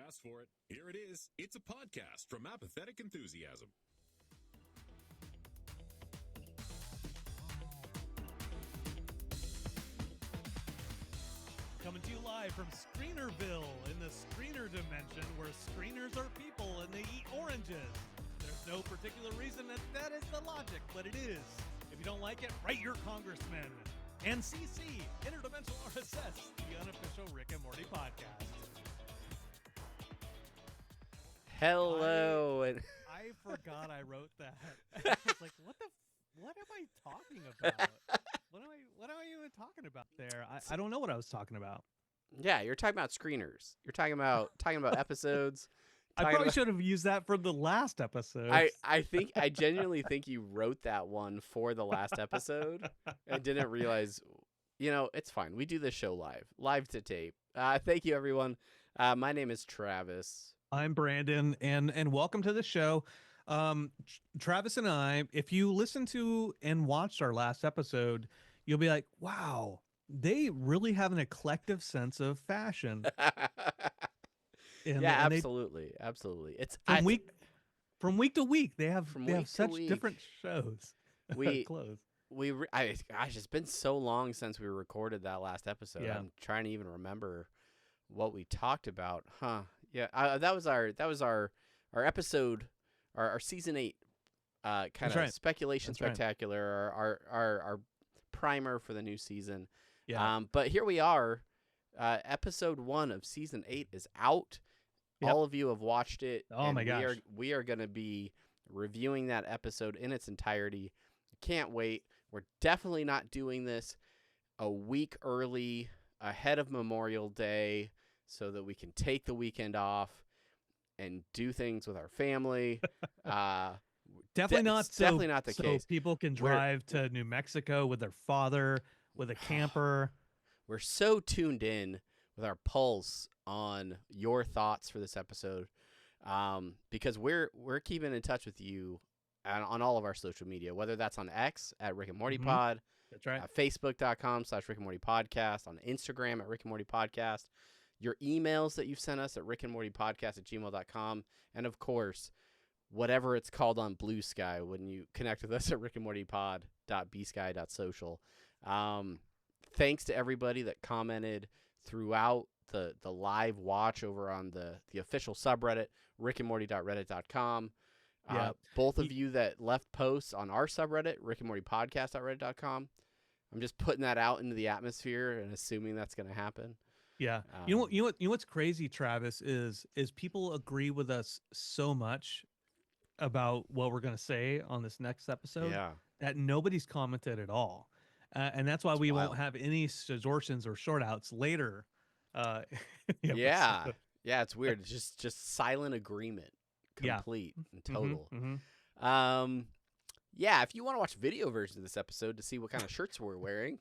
asked for it. Here it is. It's a podcast from Apathetic Enthusiasm. Coming to you live from Screenerville in the screener dimension, where screeners are people and they eat oranges. There's no particular reason that is the logic, but it is. If you don't like it, write your congressman. And CC, Interdimensional IRSS, the unofficial Rick and Morty podcast. Hello. I forgot I wrote that. I was like, what am I talking about? What am I even talking about there? I don't know what I was talking about. Yeah, you're talking about screeners. You're talking about episodes. I probably should have used that for the last episode. I genuinely think you wrote that one for the last episode and didn't realize. It's fine. We do this show live to tape. Thank you, everyone. My name is Travis. I'm Brandon, and welcome to the show. Travis and I, if you listen to and watched our last episode, you'll be like, wow, they really have an eclectic sense of fashion. Absolutely. It's from week to week. They have such different shows. Clothes. It's been so long since we recorded that last episode. Yeah. I'm trying to even remember what we talked about. Yeah. That was our episode, our season 8 kind of speculation spectacular, our primer for the new season. Yeah. But here we are. Episode 1 of season 8 is out. Yep. All of you have watched it. Oh my gosh. We are going to be reviewing that episode in its entirety. Can't wait. We're definitely not doing this a week early ahead of Memorial Day so that we can take the weekend off and do things with our family. Definitely not the case. So people can drive to New Mexico with their father, with a camper. We're so tuned in with our pulse on your thoughts for this episode, because we're keeping in touch with you on all of our social media, whether that's on X at Rick and Morty Pod, that's right, Facebook.com/Rick and Morty Podcast, on Instagram at Rick and Morty Podcast, your emails that you've sent us at rickandmortypodcast@gmail.com, and of course, whatever it's called on Blue Sky when you connect with us at rickandmortypod.bsky.social. Thanks to everybody that commented throughout the live watch over on the official subreddit, rickandmorty.reddit.com. Both of you that left posts on our subreddit, rickandmortypodcast.reddit.com. I'm just putting that out into the atmosphere and assuming that's going to happen. Yeah. You know what's crazy, Travis, is people agree with us so much about what we're going to say on this next episode that nobody's commented at all. And that's why we won't have any distortions or short outs later. Yeah, it's weird. It's just silent agreement, complete and total. If you want to watch video versions of this episode to see what kind of shirts we're wearing,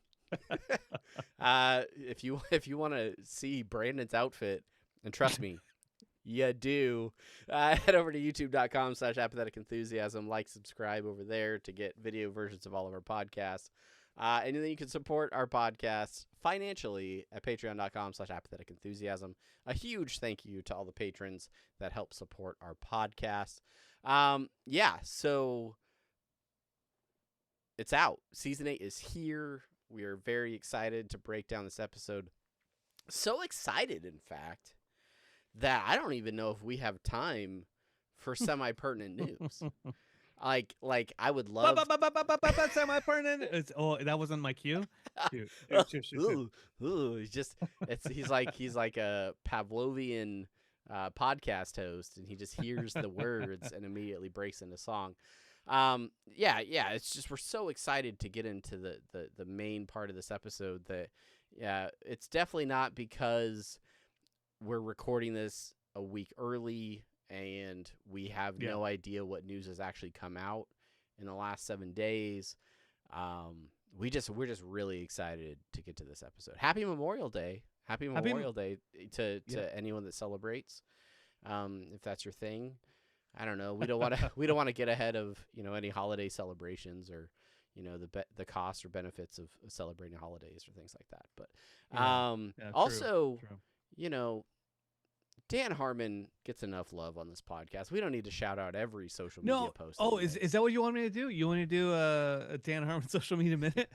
if you want to see Brandon's outfit, and trust me, you do, head over to youtube.com/apathetic enthusiasm. Subscribe over there to get video versions of all of our podcasts. And then you can support our podcast financially at patreon.com/apathetic enthusiasm. A huge thank you to all the patrons that help support our podcast. So it's out. Season 8 is here. We are very excited to break down this episode. So excited, in fact, that I don't even know if we have time for semi-pertinent news. Like I would love semi-pertinent. That wasn't my cue. Shoot. He's like a Pavlovian podcast host, and he just hears the words and immediately breaks into song. It's just, we're so excited to get into the main part of this episode that it's definitely not because we're recording this a week early and we have no idea what news has actually come out in the last 7 days. We're just really excited to get to this episode. Happy Memorial Day. Happy Memorial Day to anyone that celebrates. If that's your thing. I don't know. We don't want to get ahead of, any holiday celebrations or, the costs or benefits of celebrating holidays or things like that. But also, true. Dan Harmon gets enough love on this podcast. We don't need to shout out every social media No. post. Oh, is that what you want me to do? You want me to do a Dan Harmon social media minute?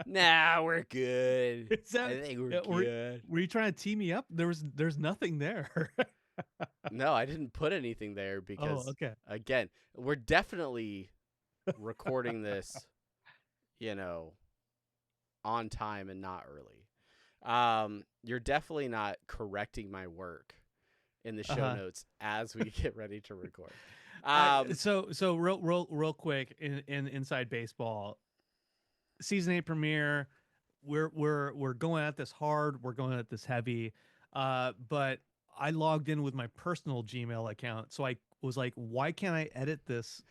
Nah, we're good. Is that, I think we're good. Were you trying to tee me up? There's nothing there. No, I didn't put anything there because, okay. again, we're definitely recording this, on time and not early. You're definitely not correcting my work in the show notes as we get ready to record. So real quick in Inside Baseball, season 8 premiere. We're going at this hard. We're going at this heavy. But I logged in with my personal Gmail account, so I was like, why can't I edit this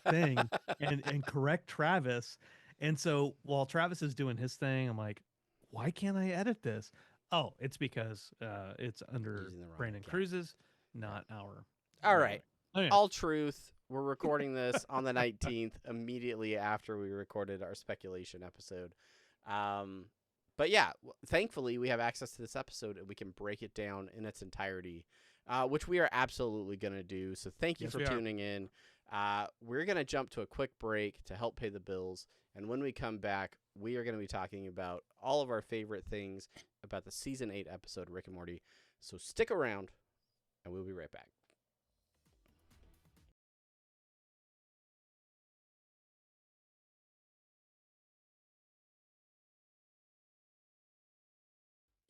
thing and correct Travis? And so while Travis is doing his thing, I'm like, why can't I edit this? Oh, it's because it's under Brandon Cruz's, not our. All right. Okay. All truth. We're recording this on the 19th, immediately after we recorded our speculation episode. But yeah, thankfully we have access to this episode and we can break it down in its entirety, which we are absolutely going to do. So thank you for tuning in. We're going to jump to a quick break to help pay the bills. And when we come back, we are going to be talking about all of our favorite things about the season 8 episode Rick and Morty. So stick around and we'll be right back.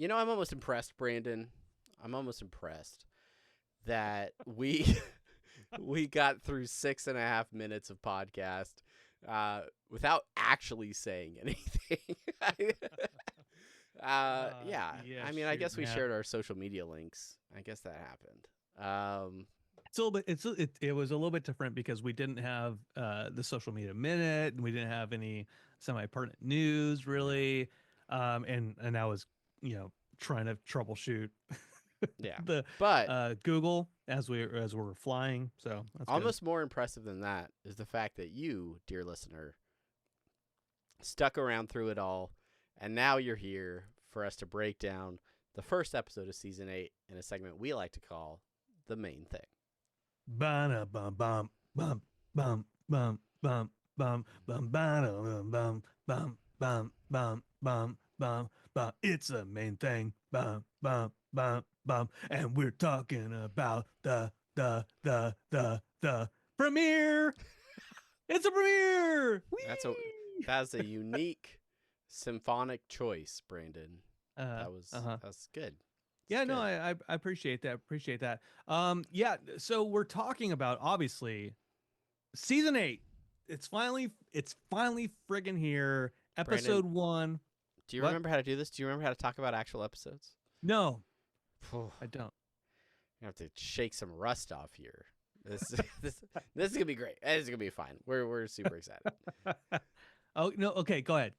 I'm almost impressed, Brandon. I'm almost impressed that we got through 6.5 minutes of podcast without actually saying anything. Yeah. I mean, I guess we shared our social media links. I guess that happened. It was a little bit different because we didn't have the social media minute, and we didn't have any semi-pertinent news really, and I was trying to troubleshoot Google as we were flying. So that's almost good. More impressive than that is the fact that you, dear listener, stuck around through it all, and now you're here for us to break down the first episode of season 8 in a segment we like to call The Main Thing. Bum bum bum bum bum bum bum bum bum bum bum bum bum bum bum. It's the main thing. Bum bum bum bum, and we're talking about the premiere. It's a premiere. Whee! That's a unique symphonic choice, Brandon. That's good. Yeah, no, I appreciate that. Yeah, so we're talking about, obviously, season 8. It's finally friggin' here. Episode Brandon, 1. Do you remember how to do this? Do you remember how to talk about actual episodes? No, I don't. You have to shake some rust off here. This is gonna be great. This is gonna be fine. We're super excited. Oh no, okay, go ahead.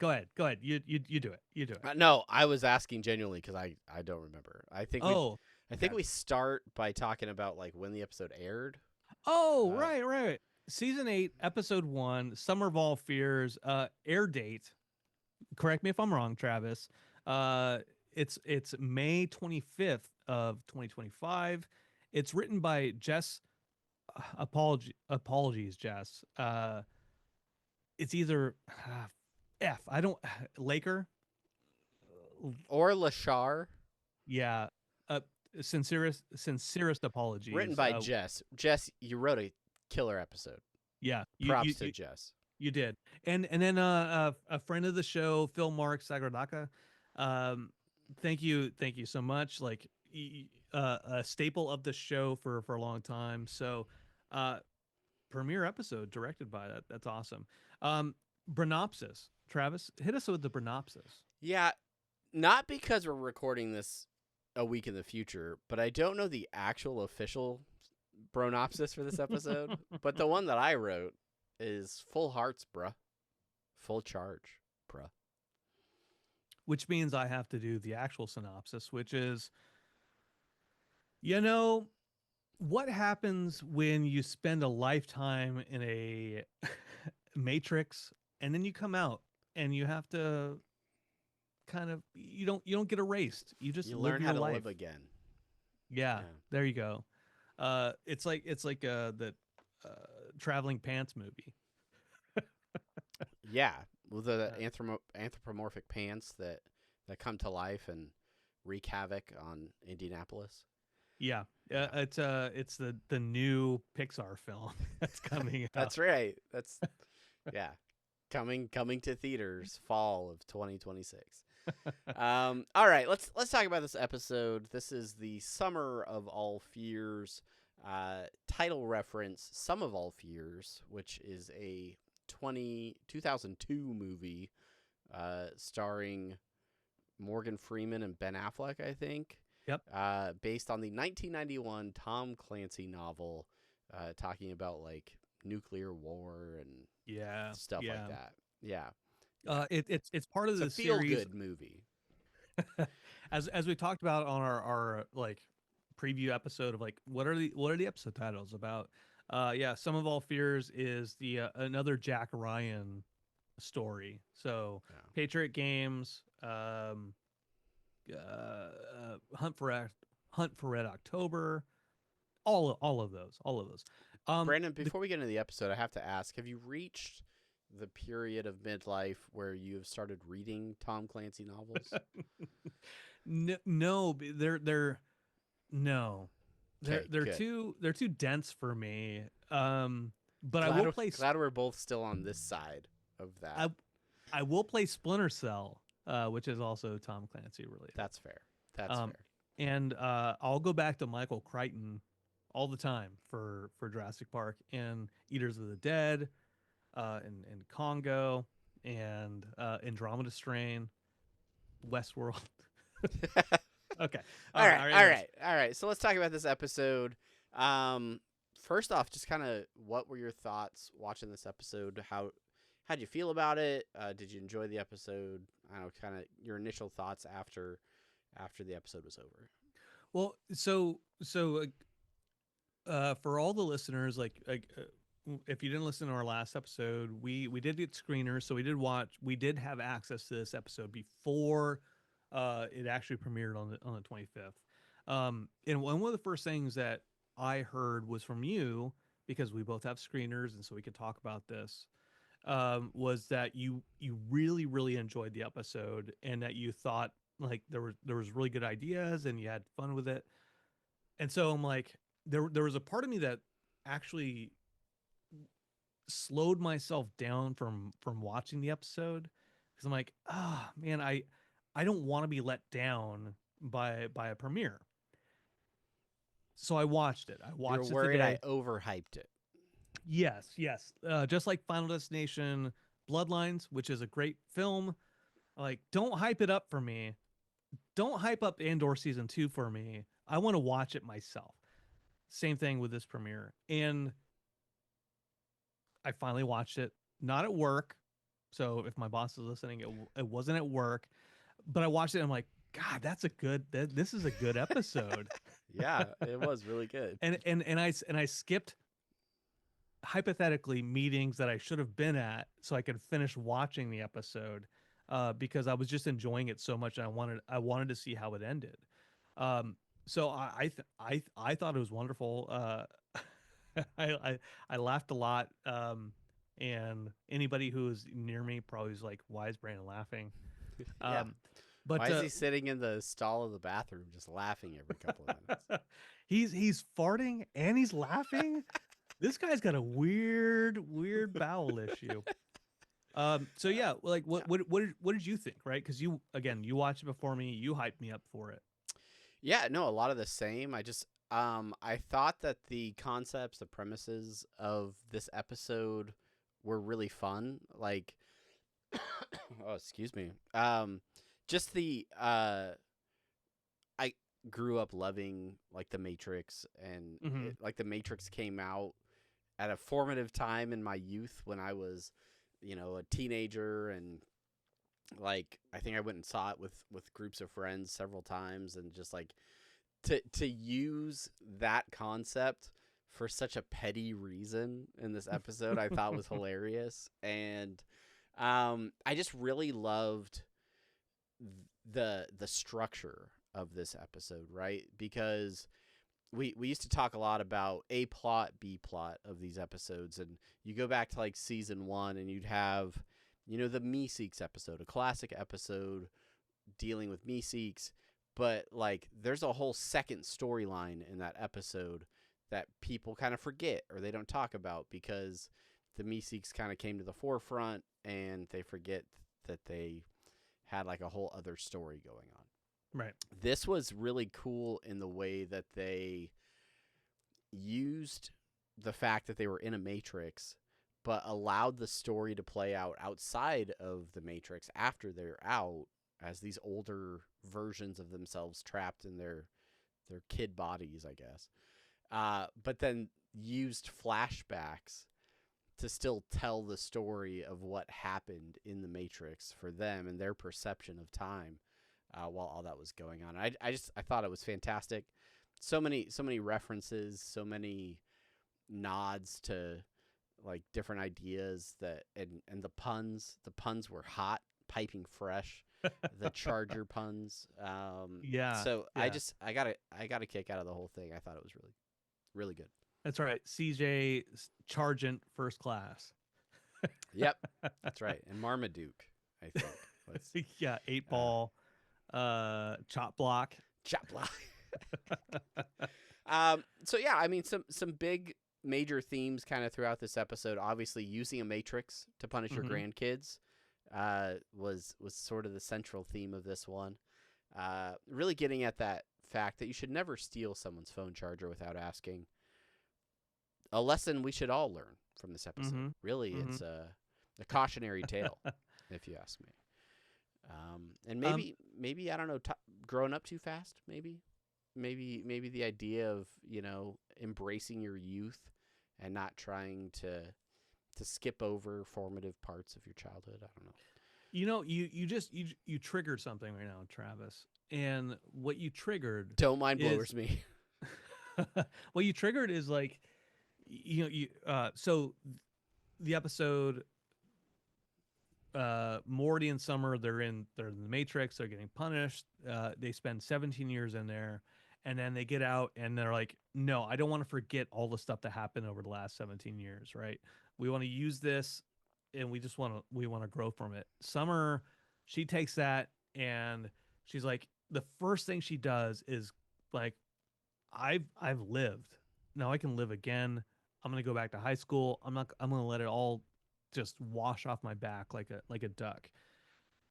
You do it. No, I was asking genuinely because I don't remember. I think we start by talking about like when the episode aired. Oh, right. Season 8, episode 1, Summer of All Fears, air date. Correct me if I'm wrong, Travis. It's May 25th of 2025. It's written by Jess. Apologies, Jess. It's either F. I don't Laker or Lashar. Yeah. Sincerest apologies. Written by Jess. Jess, you wrote a killer episode. Yeah. Props to Jess. You did. And then a friend of the show, Phil Mark Sagradaka. Thank you so much. Like a staple of the show for a long time. So premiere episode directed by that. That's awesome. Bronopsis. Travis, hit us with the Bronopsis. Yeah, not because we're recording this a week in the future, but I don't know the actual official Bronopsis for this episode. But the one that I wrote is full hearts, bruh. Full charge, bruh. Which means I have to do the actual synopsis, which is, what happens when you spend a lifetime in a matrix and then you come out and you have to kind of, you don't get erased. You just learn live how your life. Live again. Yeah, Yeah. there you go. It's like the traveling pants movie. Yeah, with the Uh, anthropomorphic pants that come to life and wreak havoc on Indianapolis. yeah, Yeah, it's the new Pixar film that's coming out. that's right. That's yeah, coming to theaters fall of 2026. All right, let's talk about this episode. This is the Summer of All Fears title reference, Sum of All Fears, which is a 2002 movie starring Morgan Freeman and Ben Affleck, I think. Yep. Based on the 1991 Tom Clancy novel, talking about like nuclear war and Yeah, stuff yeah. like that. Yeah. Yeah. It's part of It's a the feel series. good movie. As we talked about on our like preview episode of like what are the episode titles about. Yeah, Some of All Fears is the another Jack Ryan story. So Yeah. Patriot Games, Hunt for Red October, all of those. Brandon, The before we get into the episode, I have to ask, have you reached the period of midlife where you have started reading Tom Clancy novels? no, they're no, Okay, good. they're too dense for me. But Glad we're both still on this side of that. I I will play Splinter Cell, which is also Tom Clancy related. That's fair. That's Um, fair. and I'll go back to Michael Crichton all the time for Jurassic Park and Eaters of the Dead, and Congo, and Andromeda Strain, Westworld. Okay. All right, all anyways. right, all right. So let's talk about this episode. First off, just kind of what were your thoughts watching this episode? How'd you feel about it? Did you enjoy the episode? I don't know, kind of your initial thoughts after the episode was over. Well, so for all the listeners, if you didn't listen to our last episode, we did get screeners, so we did have access to this episode before it actually premiered on the 25th. And one of the first things that I heard was from you, because we both have screeners, and so we could talk about this. Was that you really really enjoyed the episode, and that you thought like there was really good ideas and you had fun with it. And so I'm like, there was a part of me that actually slowed myself down from watching the episode, because I'm like, man, I don't want to be let down by a premiere. So I watched it. You're It worried I today. overhyped it. Yes, yes. Just like Final Destination Bloodlines, which is a great film. Like, don't hype it up for me. Don't hype up Andor season 2 for me. I want to watch it myself. Same thing with this premiere. And I finally watched it, not at work. So if my boss is listening, it wasn't at work, but I watched it. And I'm like, God, this is a good episode. Yeah, it was really good. and I skipped hypothetically meetings that I should have been at so I could finish watching the episode, because I was just enjoying it so much, and I wanted to see how it ended. So I thought it was wonderful. I laughed a lot. And anybody who was near me probably was like, "Why is Brandon laughing?" Yeah. But Why is he sitting in the stall of the bathroom just laughing every couple of minutes? he's farting and he's laughing. This guy's got a weird bowel issue. So yeah, like what did you think, right? Because you watched it before me, you hyped me up for it. Yeah, no, a lot of the same. I thought that the concepts, the premises of this episode were really fun. Like, oh, excuse me. Just I grew up loving like The Matrix, and like The Matrix came out at a formative time in my youth when I was, a teenager, and like I think I went and saw it with groups of friends several times, and just like to use that concept for such a petty reason in this episode, I thought was hilarious. And I just really loved the structure of this episode, right? Because we used to talk a lot about A plot, B plot of these episodes, and you go back to like season 1 and you'd have, the Meeseeks episode, a classic episode dealing with Meeseeks, but like there's a whole second storyline in that episode that people kind of forget or they don't talk about because the Meeseeks kind of came to the forefront and they forget that they had like a whole other story going on. Right. This was really cool in the way that they used the fact that they were in a matrix, but allowed the story to play out outside of the matrix after they're out as these older versions of themselves trapped in their kid bodies, I guess. But then used flashbacks to still tell the story of what happened in the matrix for them and their perception of time. While all that was going on, I thought it was fantastic. So many references, so many nods to like different ideas that and the puns were hot, piping fresh. The Charger puns. So yeah. I got a kick out of the whole thing. I thought it was really, really good. That's right. CJ Chargent First Class. Yep, that's right. And Marmaduke, I think. Was, yeah, 8-ball. Chop block. So yeah, I mean some big major themes kind of throughout this episode. Obviously, using a matrix to punish your grandkids was sort of the central theme of this one. Really getting at that fact that you should never steal someone's phone charger without asking. A lesson we should all learn from this episode. Really, it's a cautionary tale, if you ask me. And maybe I don't know, growing up too fast. Maybe the idea of embracing your youth and not trying to skip over formative parts of your childhood. I don't know. You triggered something right now, Travis. And what you triggered, don't mind blowers me. What you triggered is like, so the episode. Morty and Summer, they're in the Matrix. They're getting punished. They spend 17 years in there, and then they get out and they're like, "No, I don't want to forget all the stuff that happened over the last 17 years. Right? We want to use this, and we want to grow from it." Summer, she takes that and she's like, the first thing she does is like, "I've lived. Now I can live again. I'm gonna go back to high school. I'm gonna let it all just wash off my back like a duck."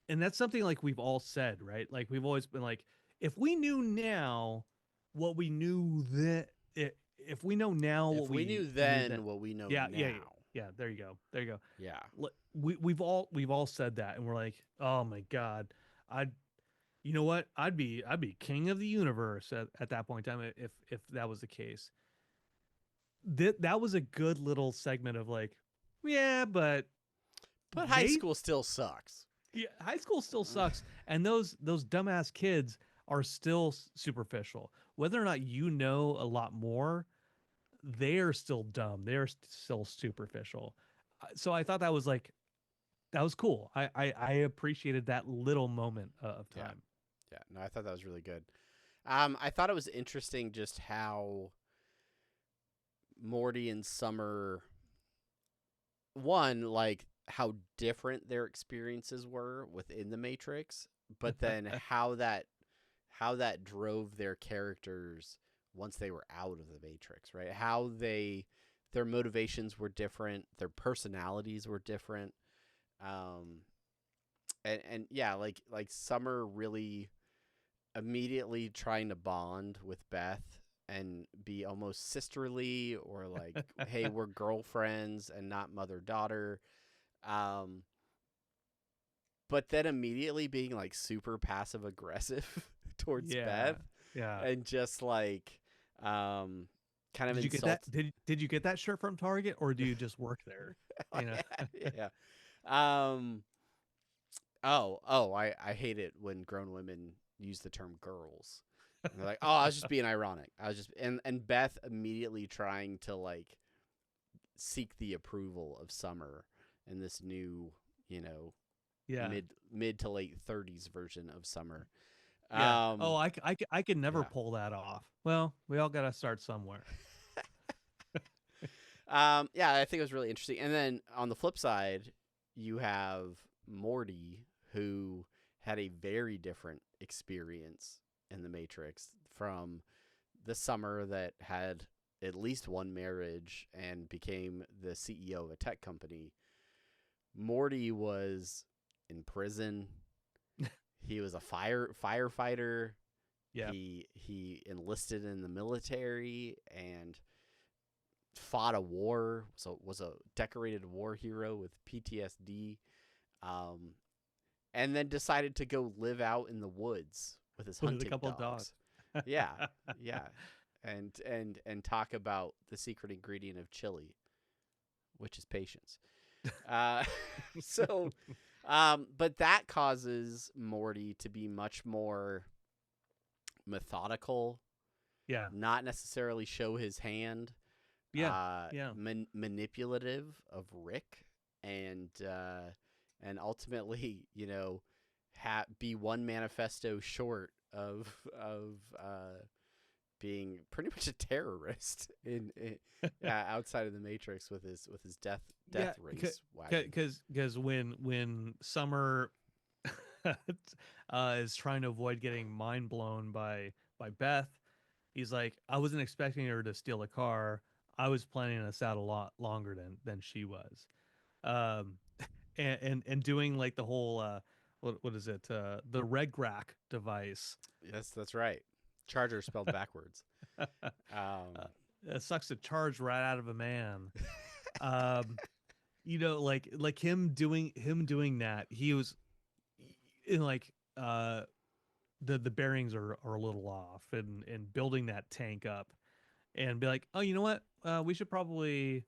And that's something like we've all said, right? Like we've always been like, if we knew now what we knew then, if we know now If what we knew then what we know now. Yeah, there you go. Yeah. We've all said that, and we're like, oh my God, you know what? I'd be king of the universe at that point in time if that was the case. That was a good little segment of like, yeah, but high school still sucks. Yeah, high school still sucks, and those dumbass kids are still superficial. Whether or not you know a lot more, they are still dumb. They're still superficial. So I thought that was cool. I appreciated that little moment of time. Yeah. No, I thought that was really good. I thought it was interesting just how Morty and Summer, one, like how different their experiences were within the Matrix, but then how that drove their characters once they were out of the Matrix, right? How their motivations were different, their personalities were different. And yeah, like Summer really immediately trying to bond with Beth and be almost sisterly, or like, hey, we're girlfriends and not mother-daughter. But then immediately being like super passive aggressive towards Beth. Yeah. And just like kind of did you get that? Did you get that shirt from Target, or do you just work there? Yeah. I hate it when grown women use the term girls. And they're like, oh, I was just being ironic. And Beth immediately trying to like seek the approval of Summer in this new, mid to late 30s version of Summer. Yeah. Um, Oh, I can never yeah. pull that off. Well, we all got to start somewhere. Yeah, I think it was really interesting. And then on the flip side, you have Morty, who had a very different experience in the Matrix from the summer that had at least one marriage and became the CEO of a tech company. Morty was in prison. He was a firefighter. Yeah. He enlisted in the military and fought a war, so was a decorated war hero with PTSD, um, and then decided to go live out in the woods with his With a hunting couple of dogs. dogs. Yeah, yeah, and talk about the secret ingredient of chili, which is patience. Uh, so, but that causes Morty to be much more methodical, Yeah. not necessarily show his hand, Yeah. Yeah. manipulative of Rick, and ultimately, be one manifesto short of being pretty much a terrorist in outside of the Matrix with his death race wagon. Because when Summer is trying to avoid getting mind blown by Beth, he's like, I wasn't expecting her to steal a car. I was planning this out a lot longer than she was. Um, and doing like the whole what is it, the reg rack device. Yes, that's right. Charger spelled backwards. Um, It sucks to charge right out of a man. um, like him doing that. He was in like the bearings are a little off, and building that tank up and be like, oh, you know what? We should probably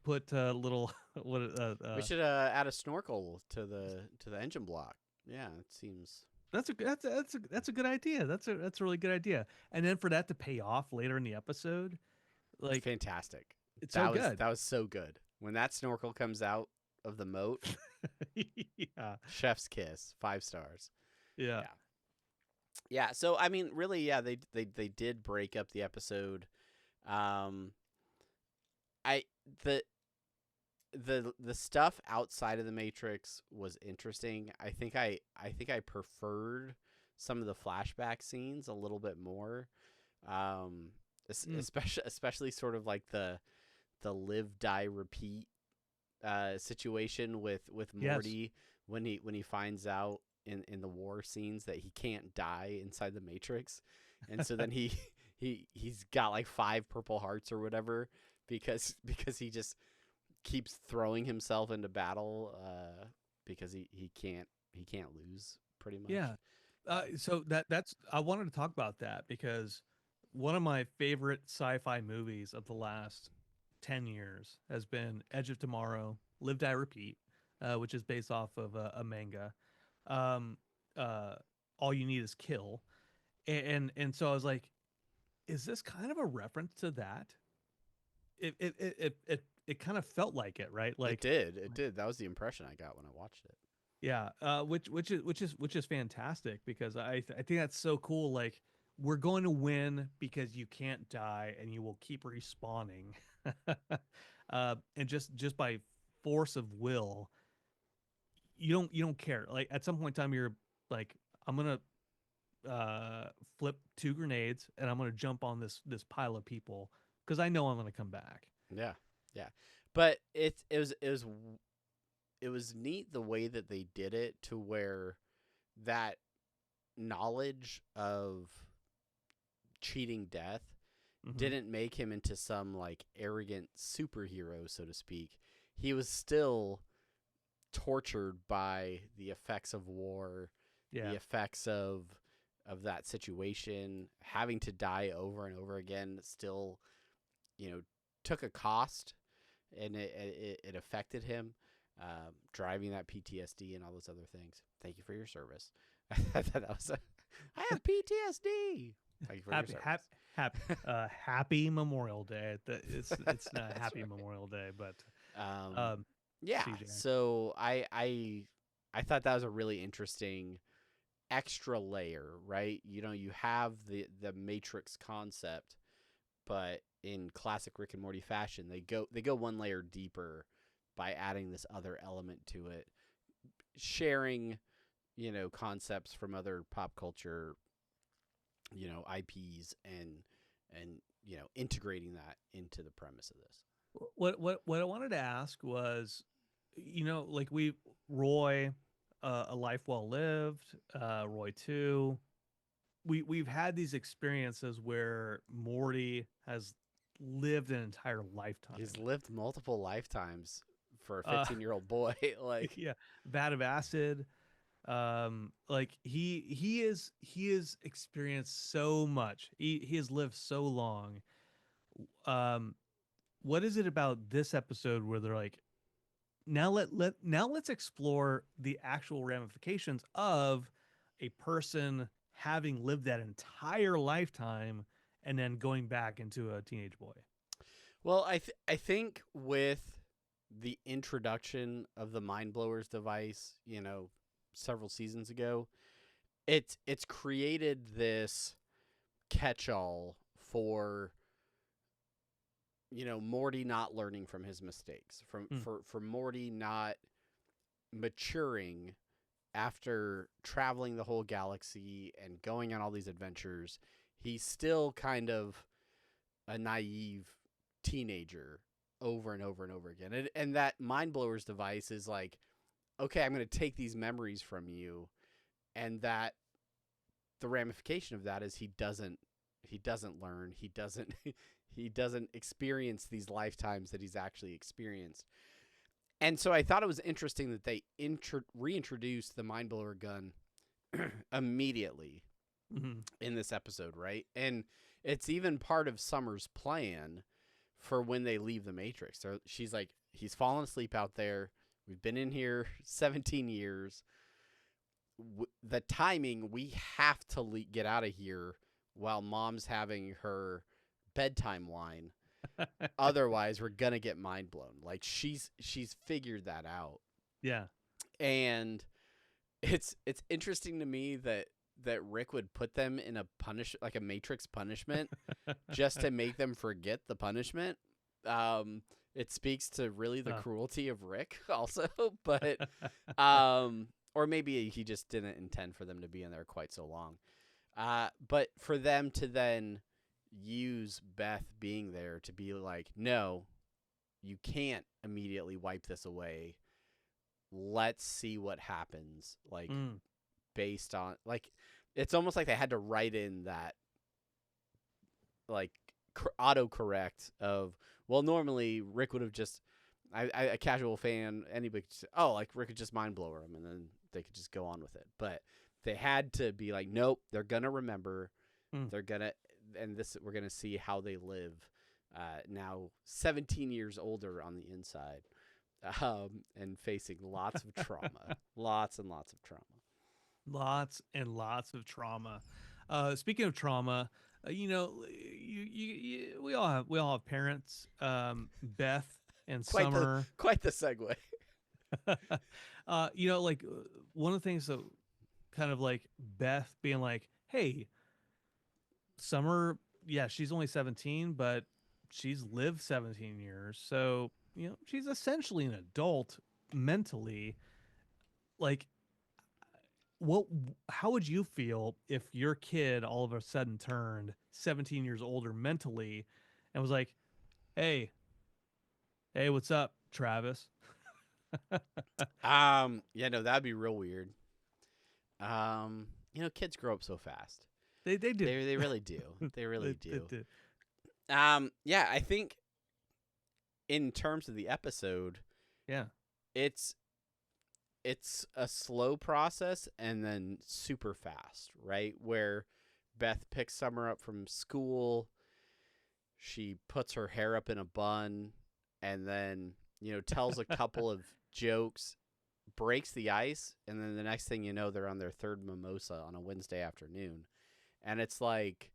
put a little what we should add a snorkel to the engine block. Yeah, it seems that's a good idea. That's a really good idea. And then for that to pay off later in the episode, like fantastic. it's so good. That was so good. When that snorkel comes out of the moat, Yeah. chef's kiss, 5 stars. Yeah. Yeah. Yeah, so I mean, really, yeah, they did break up the episode. I the stuff outside of the Matrix was interesting. I think I preferred some of the flashback scenes a little bit more. Especially sort of like the live, die, repeat situation with Morty. Yes. When he finds out in the war scenes that he can't die inside the Matrix, and so then he's got like 5 purple hearts or whatever because he just keeps throwing himself into battle because he can't lose pretty much. Yeah. So that's I wanted to talk about that because one of my favorite sci-fi movies of the last 10 years has been Edge of Tomorrow, Live, Die, Repeat, which is based off of a manga. Um, All You Need Is Kill. And so I was like, is this kind of a reference to that? It kind of felt like it, right? Like it did. That was the impression I got when I watched it. yeah, which is fantastic because I think that's so cool. Like we're going to win because you can't die and you will keep respawning, and just by force of will, you don't care. Like at some point in time, you're like, I'm gonna flip 2 grenades and I'm gonna jump on this pile of people because I know I'm gonna come back. Yeah, yeah, but it was neat the way that they did it to where that knowledge of cheating death didn't make him into some like arrogant superhero, so to speak. He was still tortured by the effects of war, the effects of that situation, having to die over and over again. Still, took a cost, and it affected him, driving that PTSD and all those other things. Thank you for your service. I thought that was I have PTSD. Thank you for your service. Happy Memorial Day. It's not Happy Memorial Day, but yeah. CJ. So I thought that was a really interesting extra layer, right? You have the Matrix concept, but in classic Rick and Morty fashion, they go one layer deeper by adding this other element to it, sharing, concepts from other pop culture, IPs, and integrating that into the premise of this. What I wanted to ask was, like Roy, A Life Well Lived, Roy 2. We've had these experiences where Morty has lived an entire lifetime. He's lived multiple lifetimes for a 15-year-old boy. Like, yeah, vat of acid. Like he is experienced so much. He has lived so long. What is it about this episode where they're like, now let's explore the actual ramifications of a person having lived that entire lifetime and then going back into a teenage boy? well, I think with the introduction of the Mind Blowers device, several seasons ago, it's created this catch-all for Morty not learning from his mistakes, for Morty not maturing after traveling the whole galaxy and going on all these adventures. He's still kind of a naive teenager over and over and over again. And that Mind Blowers device is like, okay, I'm going to take these memories from you, and that the ramification of that is he doesn't learn, he doesn't experience these lifetimes that he's actually experienced. And so I thought it was interesting that they reintroduced the Mind Blower gun immediately in this episode, right? And it's even part of Summer's plan for when they leave the Matrix. So she's like, he's fallen asleep out there. We've been in here 17 years. The timing, we have to get out of here while Mom's having her bedtime wine. Otherwise, we're going to get mind blown. Like, she's figured that out. Yeah. And it's interesting to me that Rick would put them in like a Matrix punishment just to make them forget the punishment. It speaks to really the cruelty of Rick also, but or maybe he just didn't intend for them to be in there quite so long. But for them to then use Beth being there to be like, no, you can't immediately wipe this away. Let's see what happens. Like, based on, like, it's almost like they had to write in that, like, autocorrect of, well, normally Rick would have just, a casual fan, anybody could say, oh, like, Rick could just mind blower him, and then they could just go on with it. But they had to be like, nope, they're going to remember. They're going to, and we're going to see how they live now 17 years older on the inside, and facing lots of trauma. Lots and lots of trauma. Lots and lots of trauma. Speaking of trauma, we all have parents. Beth and Summer. Quite the segue. Like one of the things that kind of like Beth being like, hey, Summer, yeah, she's only 17, but she's lived 17 years. So, she's essentially an adult mentally. Like, how would you feel if your kid all of a sudden turned 17 years older mentally and was like, hey, what's up, Travis? Yeah, no, that'd be real weird. Kids grow up so fast. They do. They really do. They really do. They do. Yeah, I think in terms of the episode, yeah, it's a slow process and then super fast, right? Where Beth picks Summer up from school, she puts her hair up in a bun, and then, tells a couple of jokes, breaks the ice, and then the next thing you know, they're on their third mimosa on a Wednesday afternoon. And it's like,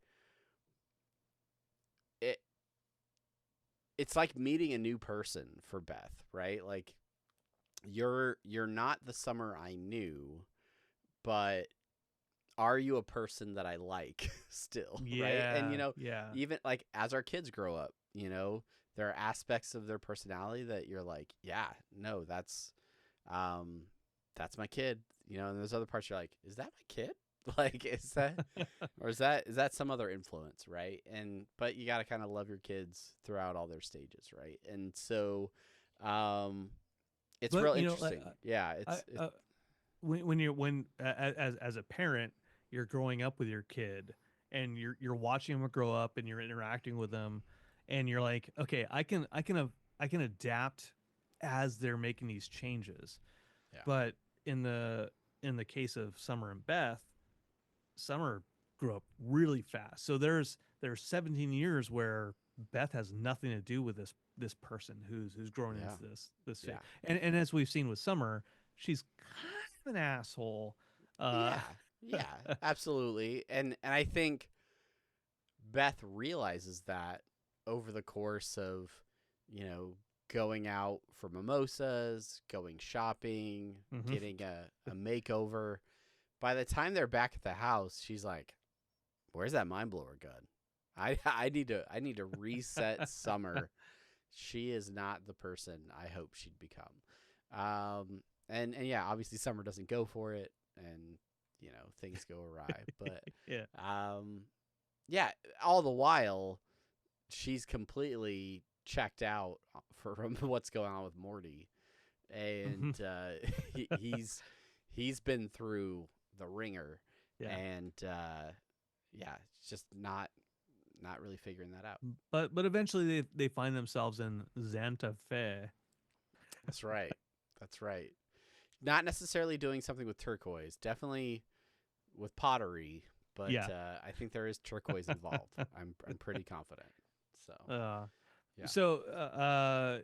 it's like meeting a new person for Beth, right? Like, you're not the Summer I knew, but are you a person that I like still? Right. And, yeah. even like as our kids grow up, there are aspects of their personality that you're like, yeah, no, that's my kid, and there's other parts you're like, is that my kid? Like, is that, or is that some other influence? Right. But you got to kind of love your kids throughout all their stages. Right. And so, it's But real interesting. Yeah. As a parent, you're growing up with your kid and you're watching them grow up and you're interacting with them, and you're like, okay, I can adapt as they're making these changes. Yeah. But in the case of Summer and Beth, Summer grew up really fast. So there's 17 years where Beth has nothing to do with this person who's growing Yeah. into this phase. Yeah. And as we've seen with Summer, she's kind of an asshole. Yeah, absolutely. And I think Beth realizes that over the course of, going out for mimosas, going shopping, Mhm. getting a makeover. By the time they're back at the house, she's like, "Where's that mind blower gun? I need to reset Summer. She is not the person I hope she'd become." And yeah, obviously Summer doesn't go for it, and things go awry. But Yeah. yeah, all the while she's completely checked out from what's going on with Morty, and he's been through the ringer, Yeah. and yeah, it's just not really figuring that out. But eventually they find themselves in Santa Fe. That's right. That's right. Not necessarily doing something with turquoise, definitely with pottery, but Yeah. I think there is turquoise involved. I'm pretty confident. So yeah. So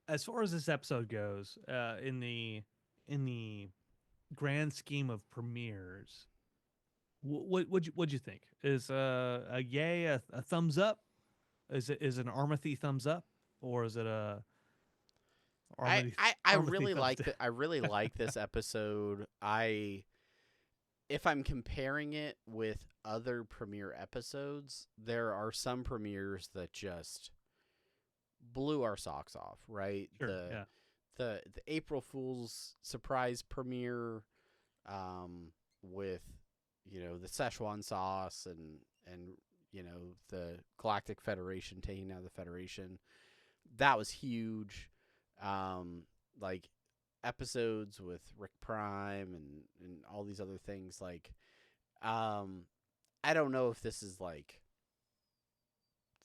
as far as this episode goes, in the grand scheme of premieres, what'd you think? Is a yay a thumbs up? Is it an Armathy thumbs up, or is it a Armathy? I Armathy really thumbs like down? I really like this episode. If I'm comparing it with other premiere episodes, there are some premieres that just blew our socks off, right? Sure, yeah. The April Fool's surprise premiere, with the Szechuan sauce and the Galactic Federation taking out the Federation, that was huge. Like episodes with Rick Prime and all these other things, like I don't know if this is like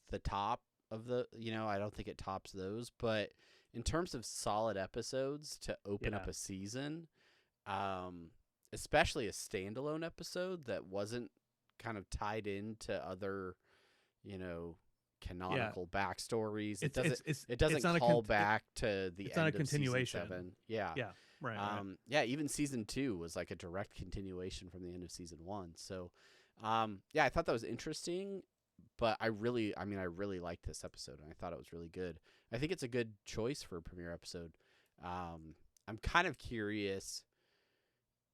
the top of the, I don't think it tops those, but in terms of solid episodes to open up a season, especially a standalone episode that wasn't kind of tied into other, canonical backstories. It doesn't call back to the it's end not a of continuation. season 7. Yeah. Yeah. Right. Yeah, even season 2 was like a direct continuation from the end of season 1. So, yeah, I thought that was interesting, but I really liked this episode, and I thought it was really good. I think it's a good choice for a premiere episode. I'm kind of curious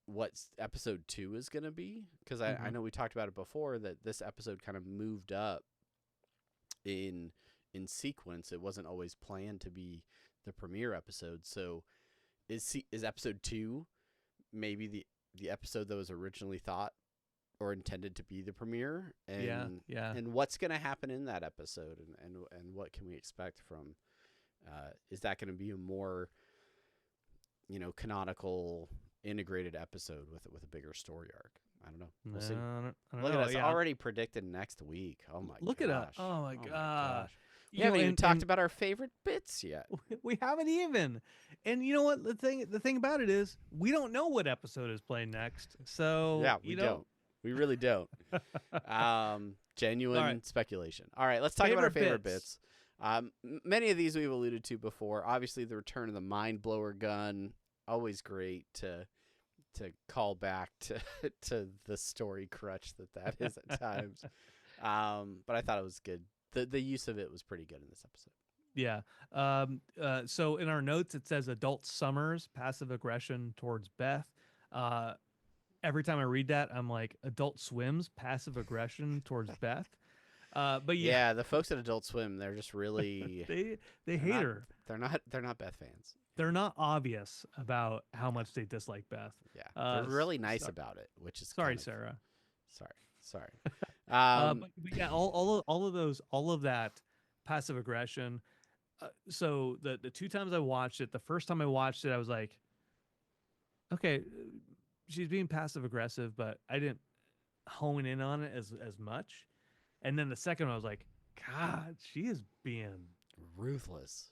what episode 2 is going to be, because I know we talked about it before, that this episode kind of moved up in sequence. It wasn't always planned to be the premiere episode. So is episode 2 maybe the episode that was originally thought or intended to be the premiere? And and what's going to happen in that episode, and what can we expect from is that going to be a more canonical integrated episode with a bigger story arc? I don't know. We'll see. Look at us already predicted next week. Oh my gosh. Look at us. Oh my gosh. We haven't even talked about our favorite bits yet. We haven't even. And you know what? The thing about it is, we don't know what episode is playing next. So yeah, we don't. We really don't. Genuine speculation. All right, let's talk about our favorite bits. Many of these we've alluded to before. Obviously, the return of the mind blower gun. Always great to call back to the story crutch that is at times. But I thought it was good. The use of it was pretty good in this episode. Yeah. So in our notes, it says adult Summers passive aggression towards Beth. every time I read that, I'm like, Adult Swim's passive aggression towards Beth. But yeah, the folks at Adult Swim, they're just really they hate her. They're not Beth fans. They're not obvious about how much they dislike Beth. Yeah, they're really nice about it, which is sorry, Sarah. Sorry. But yeah, all of that passive aggression. So the two times I watched it, the first time I watched it, I was like, okay, she's being passive aggressive, but I didn't hone in on it as much. And then the second one, I was like, God, she is being ruthless,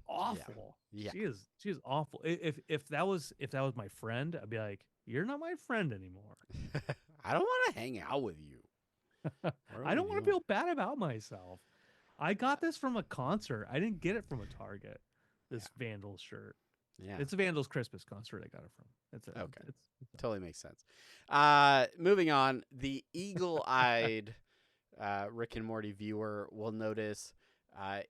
awful. Yeah. She is awful. If that was my friend, I'd be like, you're not my friend anymore. I don't want to hang out with you. I don't want to feel bad about myself. I got this from a concert. I didn't get it from a Target. This Vandals shirt. Yeah, it's a Vandals Christmas concert. I got it from. Okay. It's totally makes sense. Moving on, the eagle-eyed Rick and Morty viewer will notice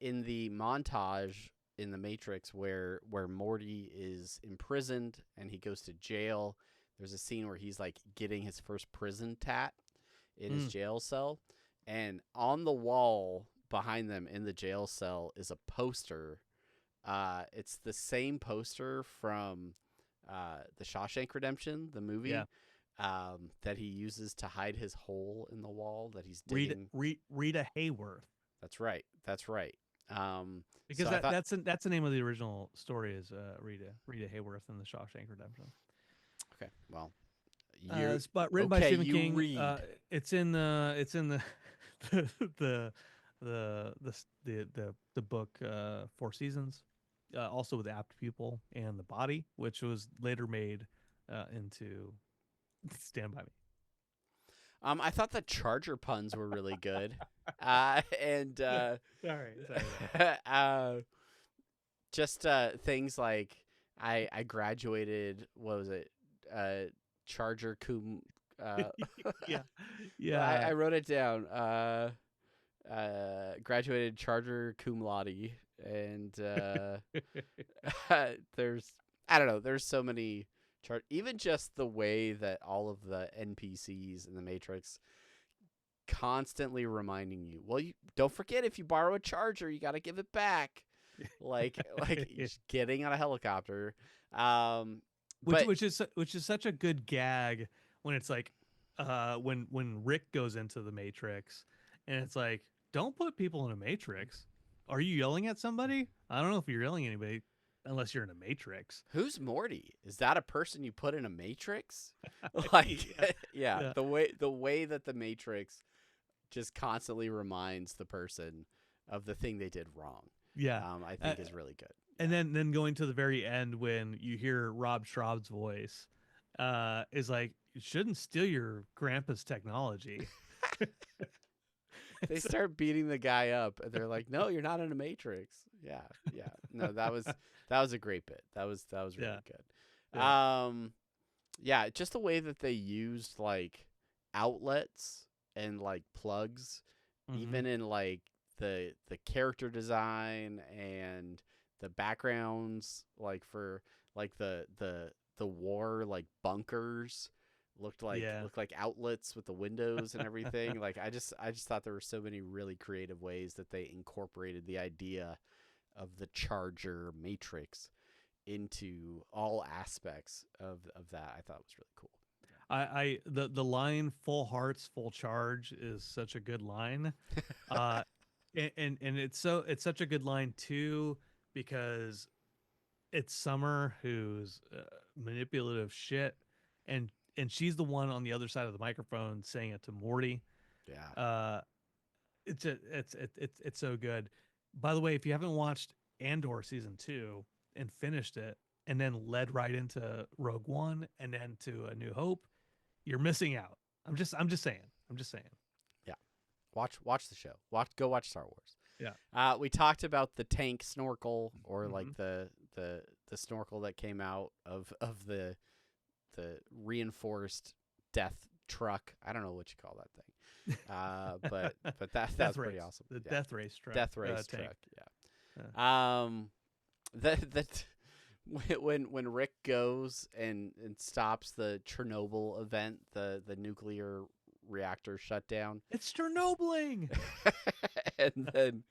in the montage in the Matrix where Morty is imprisoned and he goes to jail. There's a scene where he's like getting his first prison tat in his jail cell, and on the wall behind them in the jail cell is a poster. It's the same poster from the Shawshank Redemption, the movie, that he uses to hide his hole in the wall that he's digging. Rita Hayworth. That's right. Because so that's the name of the original story is Rita Hayworth in the Shawshank Redemption. Okay, well, but written by Stephen King. It's in the the book Four Seasons, also with Apt Pupil and The Body, which was later made into Stand By Me. I thought the Charger puns were really good, sorry. Just things like I graduated. What was it? Charger cum. Yeah. I wrote it down. Graduated Charger cum laude, and there's so many even just the way that all of the NPCs in the Matrix constantly reminding you, well, you don't forget, if you borrow a charger, you got to give it back. like getting on a helicopter. Which is such a good gag when it's like when Rick goes into the Matrix and it's like, don't put people in a Matrix. Are you yelling at somebody? I don't know if you're yelling at anybody unless you're in a Matrix. Who's Morty? Is that a person you put in a Matrix? Yeah. The way that the Matrix just constantly reminds the person of the thing they did wrong. Yeah. I think is really good. And then going to the very end when you hear Rob Schraub's voice, is like, you shouldn't steal your grandpa's technology. They start beating the guy up, and they're like, "No, you're not in a Matrix." Yeah. No, that was a great bit. That was really good. Yeah, just the way that they used like outlets and like plugs, even in like the character design and the backgrounds, like for like the war like bunkers looked like outlets with the windows and everything. Like I just thought there were so many really creative ways that they incorporated the idea of the Charger Matrix into all aspects of that. I thought was really cool. The line "full hearts, full charge" is such a good line, and it's such a good line too because it's Summer who's manipulative shit, and she's the one on the other side of the microphone saying it to Morty. Yeah. It's so good. By the way, if you haven't watched Andor season 2 and finished it, and then led right into Rogue One and then to A New Hope, you're missing out. I'm just saying. Yeah. Watch the show. Go watch Star Wars. Yeah. We talked about the tank snorkel, or like the snorkel that came out of the reinforced death truck. I don't know what you call that thing. But that's pretty awesome. Death race truck. Death race tank. truck. Yeah. when Rick goes and stops the Chernobyl event, the nuclear reactor shutdown. It's Chernobling. and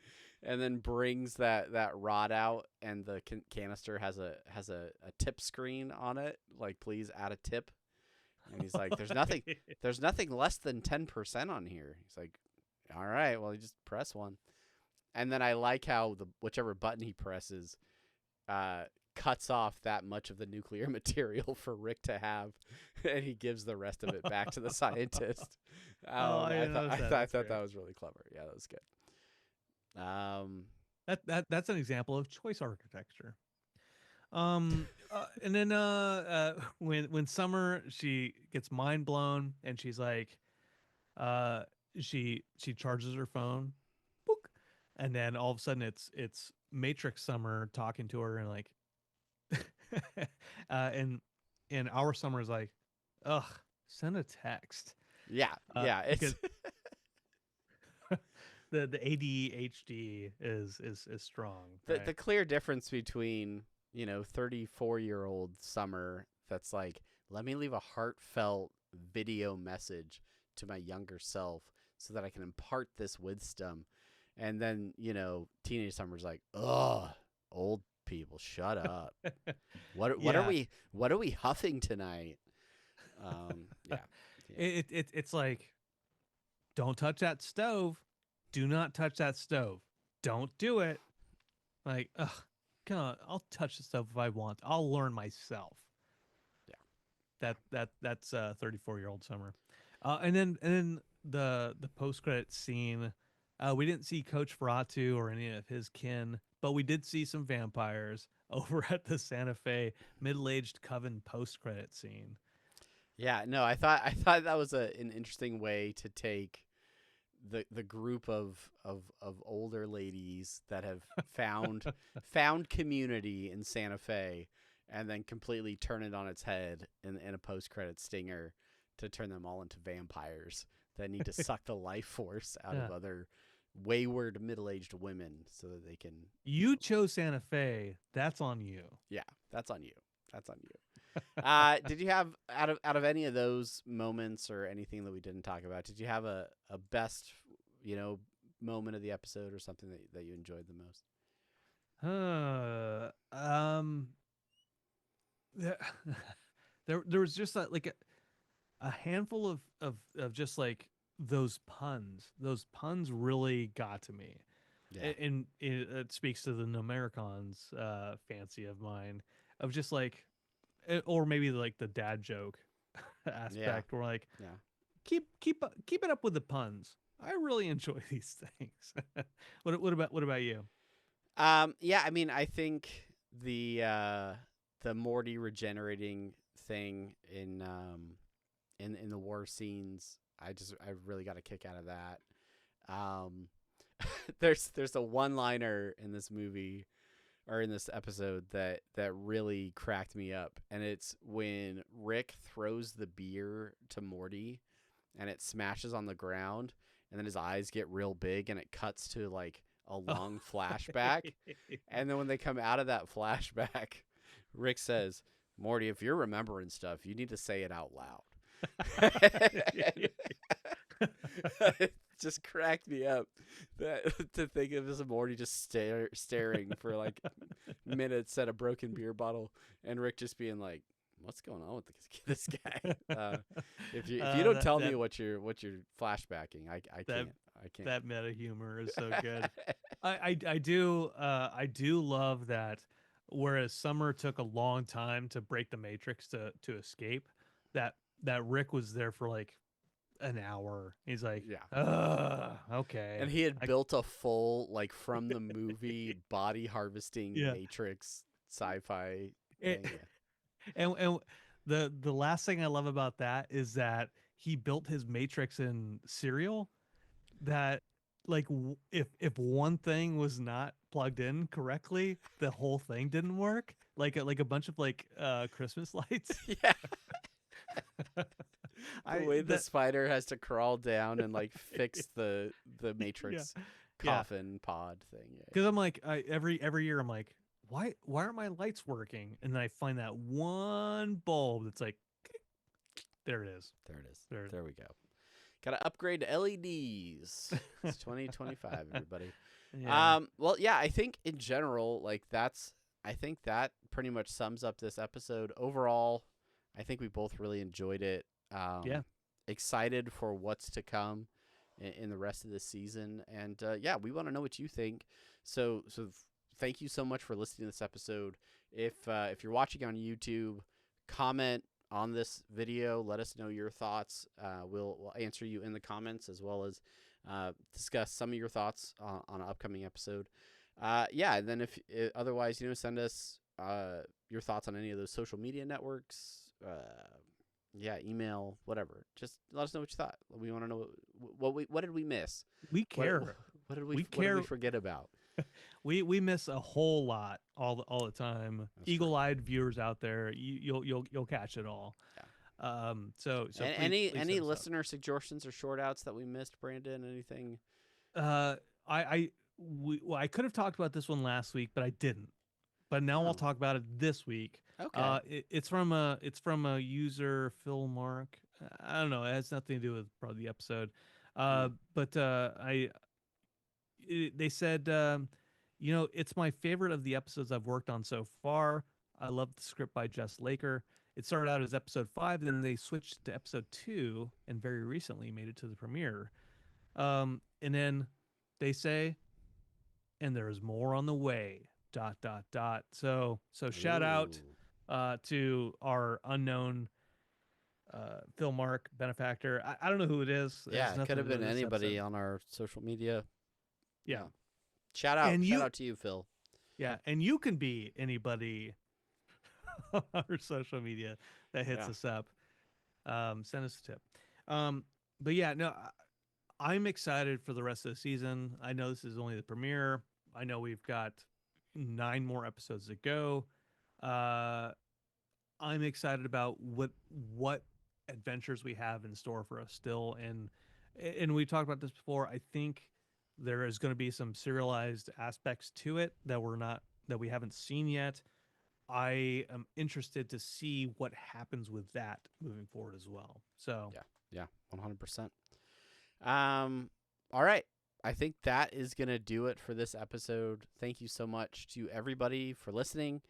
then brings that rod out, and the canister has a tip screen on it, like, please add a tip. And he's like, there's nothing less than 10% on here. He's like, all right, well, you just press one. And then I like how whichever button he presses cuts off that much of the nuclear material for Rick to have, and he gives the rest of it back to the scientist. I thought that was really clever. Yeah, that was good. That's an example of choice architecture. And then when Summer, she gets mind blown, and she's like, she charges her phone, book, and then all of a sudden it's Matrix Summer talking to her, and like, and our Summer is like, ugh, send a text. Yeah, it's the ADHD is strong. Right? The clear difference between 34-year-old Summer that's like, let me leave a heartfelt video message to my younger self so that I can impart this wisdom, and then teenage Summer's like, ugh, old people, shut up. What are we huffing tonight? Yeah. It's like, don't touch that stove. Do not touch that stove. Don't do it. Like, ugh, come on, I'll touch the stove if I want. I'll learn myself. Yeah. That's 34-year-old Summer. And then the post-credit scene, we didn't see Coach Ferratu or any of his kin, but we did see some vampires over at the Santa Fe middle-aged coven post-credit scene. Yeah, no, I thought that was an interesting way to take the group of older ladies that have found community in Santa Fe, and then completely turn it on its head in a post-credit stinger to turn them all into vampires that need to suck the life force out of other wayward middle-aged women so that they can. You chose Santa Fe. That's on you. Yeah, that's on you. Did you have out of any of those moments or anything that we didn't talk about, did you have a best moment of the episode or something that you enjoyed the most? There was just like a handful of just like those puns. Those puns really got to me. Yeah. And it speaks to the Numericons fancy of mine of just like, or maybe like the dad joke aspect, where like, keep it up with the puns. I really enjoy these things. What about you? Yeah, I mean, I think the Morty regenerating thing in the war scenes, I really got a kick out of that. There's a one-liner in this movie or in this episode that really cracked me up, and it's when Rick throws the beer to Morty and it smashes on the ground, and then his eyes get real big and it cuts to like a long flashback. And then when they come out of that flashback, Rick says, Morty, if you're remembering stuff, you need to say it out loud. It just cracked me up to think of this Morty just staring for like minutes at a broken beer bottle, and Rick just being like, what's going on with this guy? If you don't tell me what you're flashbacking, I can't. That meta humor is so good. I do love that. Whereas Summer took a long time to break the Matrix to escape, that Rick was there for like an hour. He's like, okay. And he had built a full, like, from the movie body harvesting Matrix sci-fi thing. And the last thing I love about that is that he built his Matrix in cereal. That like if one thing was not plugged in correctly, the whole thing didn't work. Like a bunch of like Christmas lights. Yeah. The way the spider has to crawl down and like fix the Matrix coffin pod thing. Because I'm like every year I'm like, why aren't my lights working? And then I find that one bulb that's like, there it is. There it is. There. There we go. Got to upgrade to LEDs. It's 2025, everybody. Yeah. Well, yeah, I think in general, like I think that pretty much sums up this episode. Overall, I think we both really enjoyed it. Yeah. Excited for what's to come in the rest of the season. And yeah, we want to know what you think. So thank you so much for listening to this episode. If you're watching on YouTube, comment on this video. Let us know your thoughts. We'll answer you in the comments, as well as discuss some of your thoughts on an upcoming episode. Yeah, and then if otherwise, send us your thoughts on any of those social media networks. Yeah, email, whatever. Just let us know what you thought. We want to know what did we miss? We care. What did We we care. What did we forget about? We miss a whole lot all the time. That's Eagle-eyed viewers out there, you'll catch it all. Yeah. So And please any hit us up. listener suggestions or short outs that we missed, Brandon? Anything? I could have talked about this one last week, but I didn't. But now I'll talk about it this week. Okay. It's from a user, Phil Mark. I don't know. It has nothing to do with probably the episode. But they said, it's my favorite of the episodes I've worked on so far. I love the script by Jess Laker. It started out as episode 5, then they switched to episode 2, and very recently made it to the premiere. And then they say, and there's more on the way. ... So shout out to our unknown Phil Mark benefactor. I don't know who it is. Yeah, it could have been anybody on our social media. Yeah. Shout out to you, Phil. Yeah, and you can be anybody on our social media that hits us up. Send us a tip. But yeah, no, I'm excited for the rest of the season. I know this is only the premiere. I know we've got 9 more episodes to go. I'm excited about what adventures we have in store for us still, and we talked about this before. I think there is going to be some serialized aspects to it that we haven't seen yet. I am interested to see what happens with that moving forward as well. So yeah, 100%. All right. I think that is going to do it for this episode. Thank you so much to everybody for listening.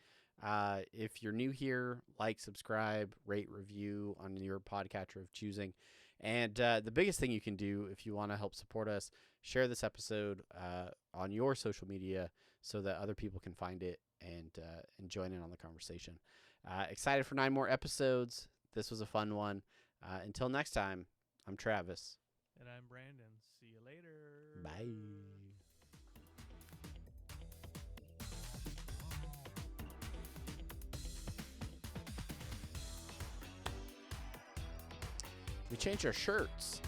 If you're new here, like, subscribe, rate, review on your podcatcher of choosing. And the biggest thing you can do if you want to help support us, share this episode on your social media so that other people can find it and join in on the conversation. Excited for 9 more episodes. This was a fun one. Until next time, I'm Travis. And I'm Brandon. See you later. Bye. We changed our shirts.